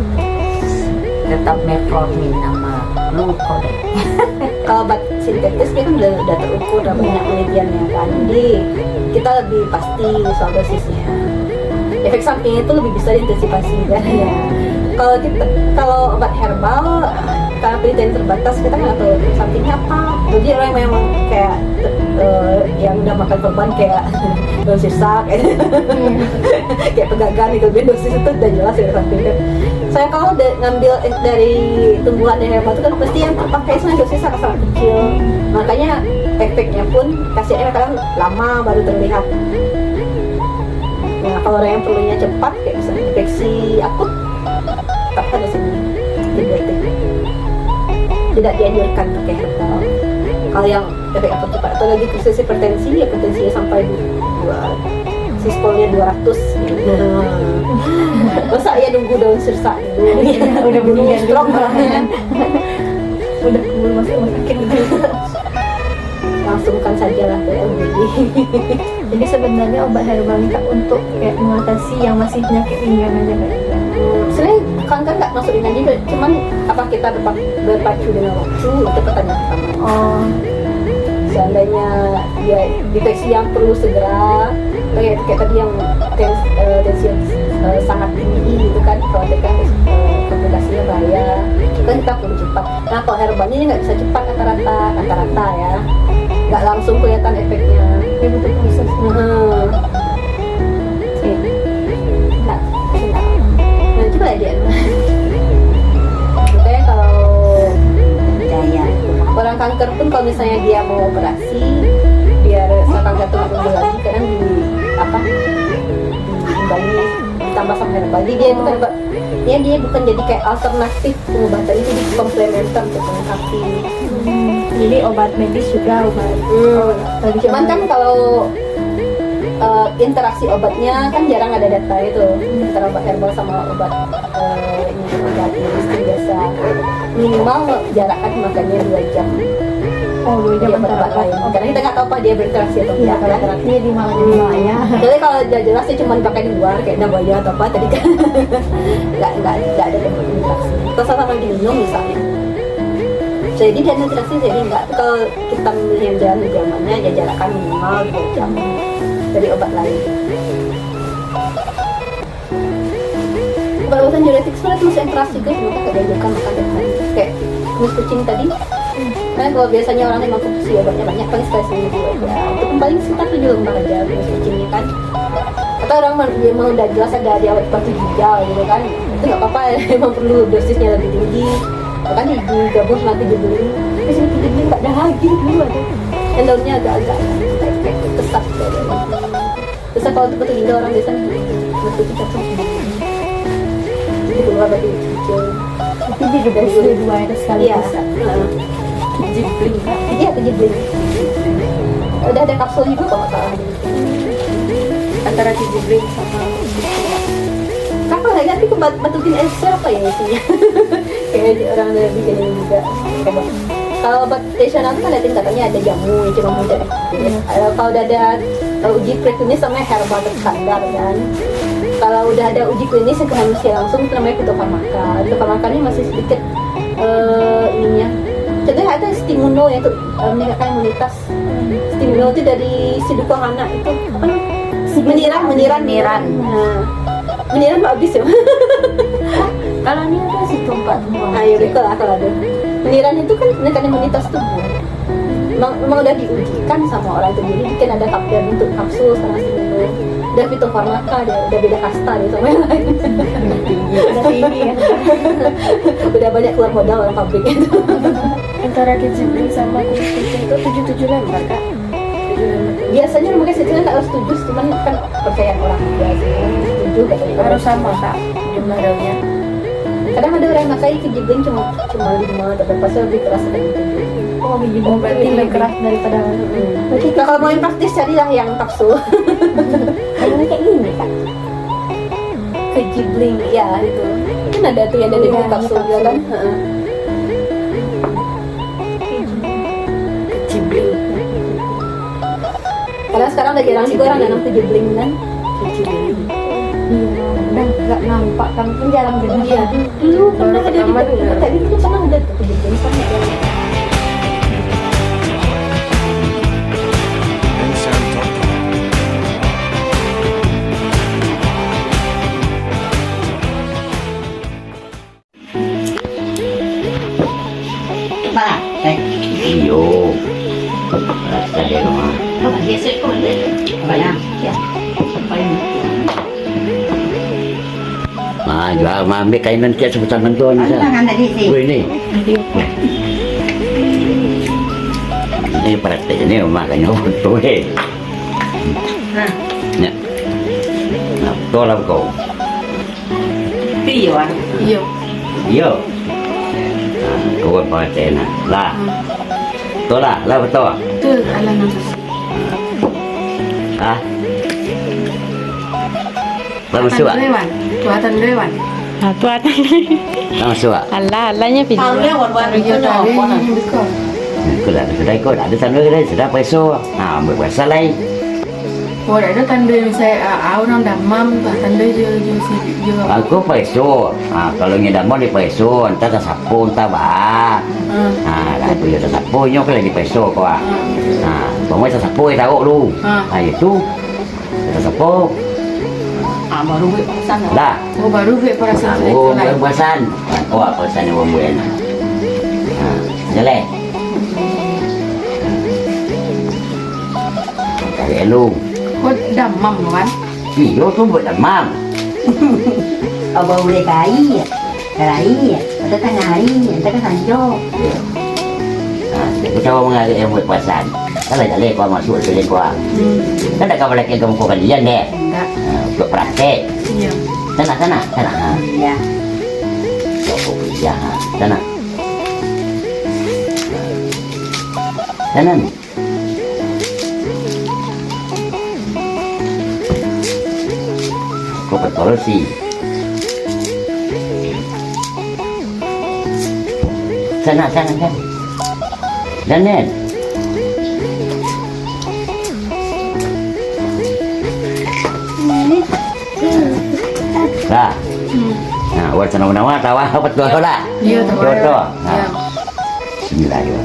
Tetap metformin sama lupa deh. Kalau obat sintetis dia kan udah terukur, udah banyak penelitiannya kan, jadi kita lebih pasti soal dosisnya. Efek sampingnya itu lebih bisa diantisipasi kan. Iya. Kalau obat herbal, karena penelitian terbatas, kita nggak tahu efek sampingnya apa. Jadi orang yang memang kayak yang udah makan korban kayak daun sirsak, kayak pegagan itu, dosis itu udah jelas efek sampingnya. Saya kalau ngambil dari tumbuhan yang herbal itu kan pasti yang terpakai sebenarnya dosis sangat kecil, makanya efeknya pun khasiatnya kadang lama baru terlihat. Nah, kalau orang yang perlunya cepat kayak misalnya infeksi akut, tak harus ini antibiotik. Tidak dianjurkan pakai herbal. Kalau yang efek akut cepat atau lagi krisis hipertensi, ya potensinya sampai 2 sistolnya 200 gitu. Masa ya nunggu daun sirsak dulu? Udah meninggal stroke malahan. Udah keburu masuk rumah sakit gitu. Langsungkan saja lah ke LBD. Jadi sebenarnya obat herbal ini Kak untuk kayak mengatasi yang masih penyakit ringan aja Kak. Sebenarnya kanker nggak masuk ringan juga, cuman apa kita berpacu dengan waktu itu pertanyaan pertama. Oh, Seandainya dia deteksi yang perlu segera, kayak tadi yang tensi yang sangat tinggi gitu kan, kalau kan komplikasinya bahaya, kan kita perlu cepat. Nah kalau herbal ini nggak bisa cepat rata-rata ya, nggak langsung kelihatan efeknya. dia butuh proses. Nah coba ya dia. Makanya kalau Percaya. orang kanker pun kalau misalnya dia mau operasi biar sel kanker itu nggak tumbuh lagi, kadang diimbangi ditambah sama herbal. Jadi dia bukan dia bukan jadi kayak alternatif pengobatan, itu jadi komplementer untuk melengkapi. Jadi obat medis juga obat tradisional. Cuman kan kalau interaksi obatnya kan jarang ada data itu antara obat herbal sama obat obat industri biasa. Minimal jarakkan makannya 2 jam. Oh, 2 jam Dia obat lain. Karena kita nggak tahu apa dia berinteraksi atau Iya, tidak. kalau terakhir di malam ya. Jadi kalau jelas sih cuma pakai di luar kayak nabaya atau apa tadi kan nggak ada tempat interaksi. Atau sama diminum misalnya. Jadi dia interaksi jadi nggak. Kalau kita milih yang jalan jamannya ya jarakkan minimal 2 jam dari obat lain. Obat-obatan diuretik sebenarnya masih interaksi kan, maka nggak dianjurkan makan tiap hari. Kayak kumis kucing tadi. Karena kalau biasanya orang yang mengkonsumsi obatnya banyak, paling sekali seminggu aja. Itu kan paling sekitar 7 lembar aja kumis kucingnya kan. Atau orang mau udah jelas ada dia batu ginjal gitu kan, itu nggak apa-apa, emang perlu dosisnya lebih tinggi. Bahkan digabung sama tujuh tapi sini tujuh nggak ada lagi dulu ada. Dan daunnya agak-agak kayak kesat gitu. Terus kalau untuk batu ginjal orang biasanya batu ginjal jadi keluar batu kecil. Tapi dia juga sudah 2 hari sekali Iya. bisa. Jibling kan? Iya, ke jibling. Udah ada kapsul juga kalau nggak salah. Antara jibling sama Kakak nggak ngerti ke batukin elixir apa ya isinya? Kayak orang ada bikin ini juga. Kalau obat tradisional itu kan ada tingkatannya, ada jamu, cuma muda. Kalau udah ada uji preklinis sama herbal standar kan. Kalau udah ada uji klinis yang ke manusia langsung itu namanya fitofarmaka. Fitofarmaka ini masih sedikit ininya. Contohnya ada stimulo ya itu meningkatkan imunitas. Stimulo itu dari sidukohana itu apa namanya? Meniran. Nah, meniran habis ya. Kalau ini ada si tumpak semua. Ayo betul lah kalau ada. Meniran itu kan meningkatkan imunitas tubuh. Memang udah diujikan sama orang itu, jadi bikin ada bentuk kapsul sama stimulo. Udah fitofarmaka dia, udah beda kasta dia sama yang lain. Udah tinggi ya. Udah banyak keluar modal orang pabrik itu. antara jibling sama kumis kucing itu 7 lembar Kak. 7 lembar. Biasanya mungkin sebenarnya nggak harus 7, cuman kan kepercayaan orang biasa. 7 katanya. Harus sama Kak jumlah daunnya. Kadang ada orang yang pakai kejibling cuma 5 atau berapa, saya lebih keras dari itu. Oh, biji bom berarti lebih keras daripada Nah, kalau mau yang praktis carilah yang kapsul. Ini kayak gini Kak. Kejibling, ya itu. Kan ada tuh yang ada di kapsul juga kan. Heeh. Jibling. Karena sekarang udah jarang juga orang nanam kejibling kan. Jibling. Iya. Dan agak nampak, kami pun jarang dengar. Iya, dulu pernah ada pertama di dengar. tadi itu pernah ada tuh kejadian sama ya. Mana? Iyo. Rasa di rumah. Oh, biasa itu ada. Banyak. Ya. Apa ini? Ah, jual ambil kainan kia sebutan mentuan. Tangan tadi sih. Wih ini. Ini praktek ini makanya betul eh. Nah, Ya. Nah, tolong kau. iya. Iya. Yo. Kau praktek na. Lah. Tolah, lah betul. Itu ala nafas. Ah. Lama suak. Dewan. Tuatan dewan. Nah, tuat. Lama suak. Alahnya Kalau pindah. dia wan-wan itu Tadi apa nah. bukan. Kau dah sudah kau dah ada tanda kedai sudah peso. Ah, berpuasa lain. Oh, ada tanda misalnya orang damam, tanda je si je. Aku peso. Ah, kalau ngedamon di peso, entah tak sapu, entah bah. Ah, lah tu ya tak sapu, nyok lagi peso kau ah. Ah, pokoknya tak sapu tahu lu. Ah, itu. Tak sapu. Ah, baru gue pesan. Dah. Oh, baru gue perasaan Oh, itu lain. berpuasan. Oh, puasan yang buat. Ah, jelek. Cari lu. Oh, damam kan? Iyo tu buat demam. Apa boleh kai ya? Kai ya. Ada tangari, ada kan sanjo. Aku tahu mengalir yang buat puasan. Kalau tak lek kau masuk ke lekua. Kan tak kau lek kamu kau kalian deh. Enggak. Untuk praktek. Iya. Sana. Ya. Kau ya. Sana. Sana. Kau betul sih. Sana. Dan Nen. Lah. Nah, buat sana-sana tahu apa betul lah. Iya, tahu. Jodoh. Iya. Nah. Bismillah juga.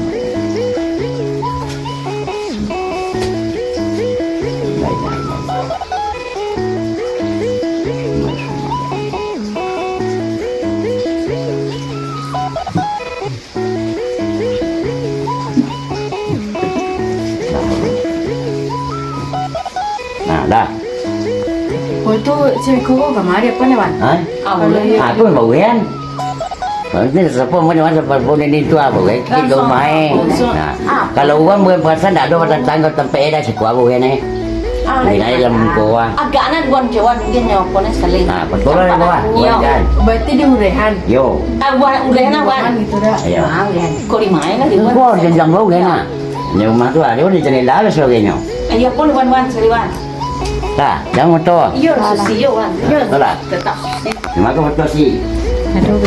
Nah, dah. Oh, itu cewek kau kemari apa nih, Wan? Hah? Kalau iya. Aku mau kan. Ini siapa macam pun ini tu apa kan? Kita main. Nah, kalau uang bukan pasal tak ada batang tangga tempat dah cukup aku kan eh. Ini dalam gua. Agak anak buan jawan mungkin nyawaponnya sekali. Nah, betul lah gua. Iya. Kan. Berarti di Urehan. Yo. Buan udah enak buan. Gitu dah. Ayo. Mau ya. Kau di mana di buan? Gua jenjang lu kan. Ni rumah tu ada di jendela lah sebagainya. Ayo pun buan sekali buan. Dah, jangan motor. Iya, susi yo buan. Iya. Betul lah. Tetap. Cuma aku motor sih. Aduh.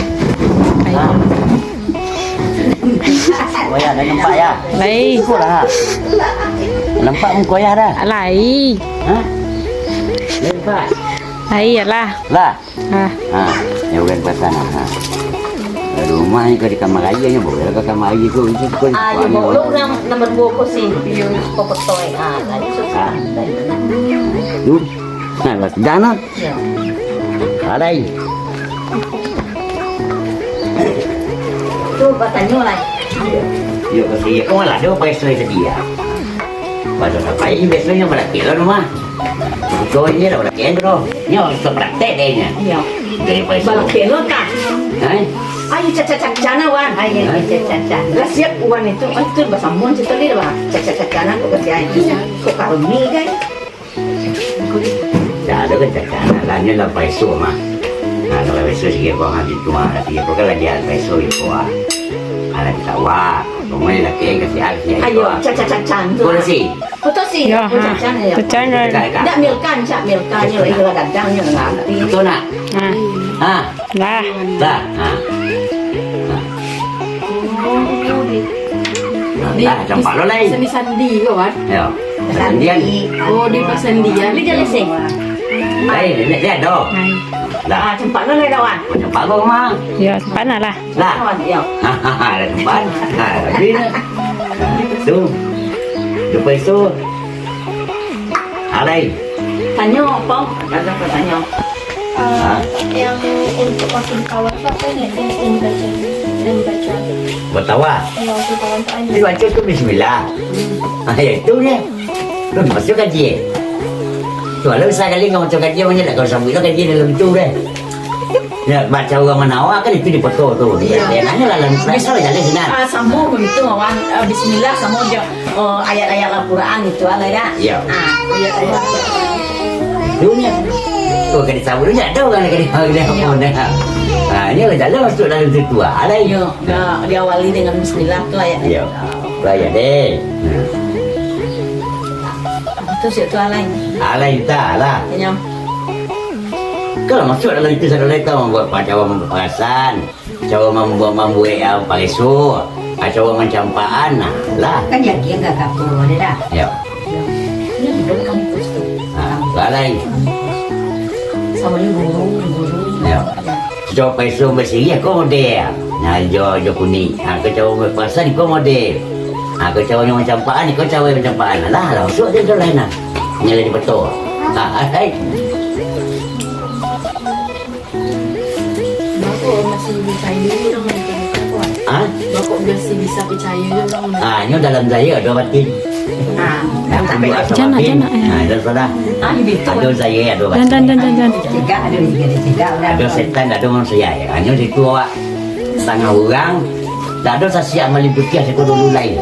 Ha. Oh ya, dah nampak ya. Lai. Ikut lah. Nampak muka ya dah. Lai. Ha? Nampak. Lai lah. Lah. Ah. Ha, ya bukan pasal ha. Rumah ni kau di kamar raya ni boleh ke kamar raya tu kau. Ah, yo lu nomor 2 ko sih. Yo ko petoy. Ah, tadi susah. Tu. Nah, lah jangan. Ya. Ada. Tu batanya lah. Yo kasi kau lah dia pakai sesuai sedia. Pasal apa ini biasanya berarti lah rumah. Kau ni dah berarti tu. Ni orang praktek dia nya. Iya. Dari pakai. Balak kelo kan. Hai. Ayo caca cana wan. Ayo caca. Lah siap wan itu. Itu bahasa mun cerita dia bah. Caca cana kok kerja ini. Kok karuni kan. Dah ada kan cakap lainnya lah peso mah. Nah kalau peso sikit kau habis cuma sikit kau kan lagi ada peso itu ah. Ada kita wah. Kemudian lagi yang kasih alfi. Ayo caca cana tu. Boleh sih. Betul sih. Ya, Caca cana ya. Jangan. Tak milkan, cak milkannya lagi lah kadangnya nanti. Betul nak? Ah. Ah, Lah. dah. Ah. Dah, campak lo lain. Sandi ke, Wan? Ya. Kemudian, Oh, di Pasandian. Ini dia leseng. lain, lihat dah. Hai. Lah, Cepat lah kawan. macam apa kau mang? Ya, mana lah. Lah, Kawan, ya. ada tempat. Habis dah. Tu. Lepas tu. Alai. Tanya apa? Ada apa tanya? Yang untuk wakil kawan itu apa nih yang dibaca Bertawa. yang wakil kawan itu Dia baca tu bismillah. Ya itu dia. Tu masuk kaji. Tu kalau sekali kau masuk kaji macam nak kau sambut lah kaji dalam tu deh. Ya baca orang menawa kan itu di foto tu. Dia nanya lah dalam biasa lah jalan sini. Sama begitu kawan. Bismillah sama je ayat-ayat Al-Quran itu lah dah. Ya. Ayat-ayat. Dunia. Tu kan disambut dia ada orang kali dia apa dah. Ini lah jalan masuk dalam situ. Alai. Ya, diawali dengan Bismillah tu ayat. Ya. Raya deh. Itu situ alai. Alai tak lah. Tanya. Kalau masuk dalam itu satu lagi kau membuat cara pembahasan, cara membuat palsu, cara mencampaan, lah. Kan yakin enggak kapur ada dah. Ya. Ini di dalam kampus tu. Lalai. Sama ni guru. Ya. Cara palsu bersiri aku model. Nah, jo kuning. Aku cara pembahasan aku model. Aku cara mencampaan aku cara mencampaan. Lah, masuk dia lain lah. Nyala di betul. Hai. Bapak masih percaya orang macam kawan. Bapak masih bisa percaya orang. Ini dalam saya ada batin. Jana, jana, ya. Ada salah. Ada saya ada Dan. batin. Ada setan, ada manusia. Hanya situ awak setengah orang. Tak ada sasia meliputi aku dulu lain.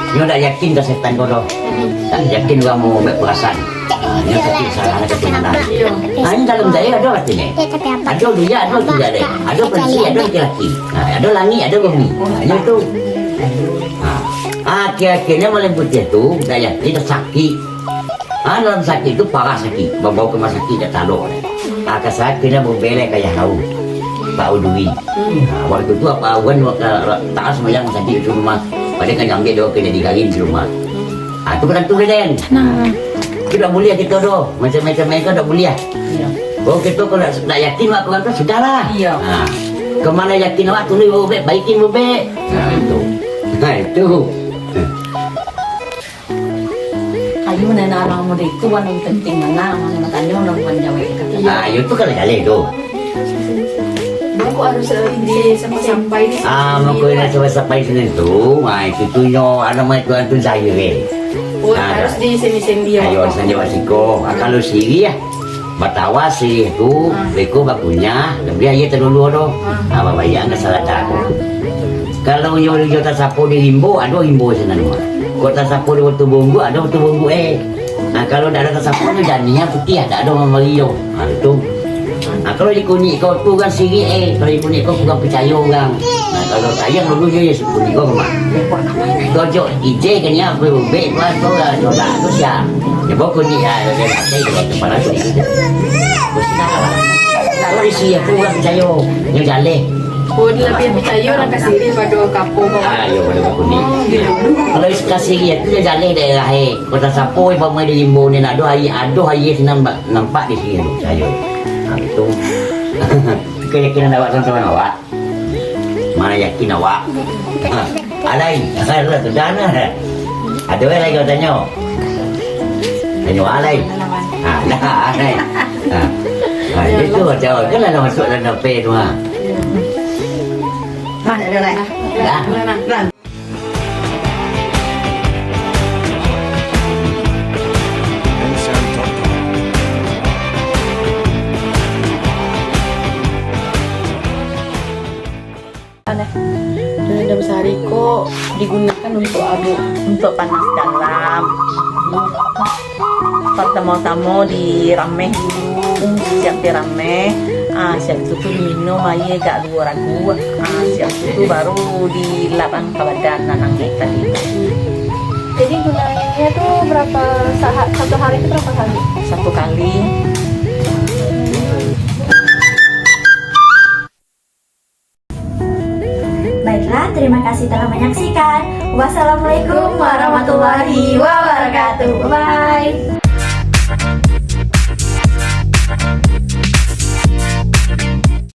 Dia tak yakin ke setan kau dah. Tak yakin orang mau berperasan. Dia tapi salah nak kena. Hanya dalam saya ada batin ni. Ada dia, ada tidak ada. Ada persi, ada laki-laki. Ada langit, ada bumi. Hanya tu. Akhir-akhirnya meliputi tu tak yakin dah sakit. Dalam sakit tu parah sakit. Bawa ke rumah sakit dah taluk. Akhir-akhirnya berbelai kayak tahu. Bau duit. Waktu tu apa awan tak semayang sakit di rumah. Pada kan ambil dia kena digarin di rumah. Tu kan tu Dan. Kita tak boleh kita tu. Macam-macam mereka tak boleh. Oh kita kalau nak yakin mak orang tu sudahlah. Iya. Kemana yakin awak tulis baik baikin baik. Itu. Itu. Kayu mana orang muda itu yang penting mana tanya orang Jawa. Itu kalau jalan tu. Bapak harus sampai di sini. Mau kau nak sampai sini tu. Itu tu ada macam tu saya Oh, harus di sini Ayo sana wasiko. Kalau siri ya. Batawa sih tu, beko bakunya, lebih aja terlalu do. Apa bayang salah aku. Kalau yo tak sapu di limbo, ada limbo sana rumah. Kota sapu di waktu bunggu, ada waktu bunggu kalau dah ada sapu ni jadinya putih, ada mamalio. Itu. Kalau di kuning kau tu kan siri kalau di kuning kau bukan percaya orang. Kalau sayang dulu je kuning kau mah. Kau jo ije kan ya bebek buat kau lah coba tu siap. Ya bawa kuning dia nak saya dengan kepala tu. Terus kalau di sini aku bukan percaya. Dia jalan. Oh, dia lebih percaya orang kasih diri pada kapur kawan. Ya pada kuning. Kalau kasih dia tu dia jalan daerah kota Sapo ibu mai di limbo ni nak ada hari nampak di sini tu percaya. Itu keyakinan awak sama awak. Mana yakin awak? Alai, ada tu dana. Ada lagi kau tanya. Tanya alai. Dah alai. Itu jawab kan lah masuk dalam pe tu Mana ada lah. Dah. Dalam sehari kok digunakan Untuk panas dalam. Pertama-tama dirameh dulu, siap dirameh. Siap itu tu minum air agak 2 ragu. Siap itu baru dilapang ke badan nanang tadi. Jadi gunanya tuh berapa saat satu hari itu berapa kali? 1 kali. Baiklah, terima kasih telah menyaksikan. Wassalamualaikum warahmatullahi wabarakatuh. Bye.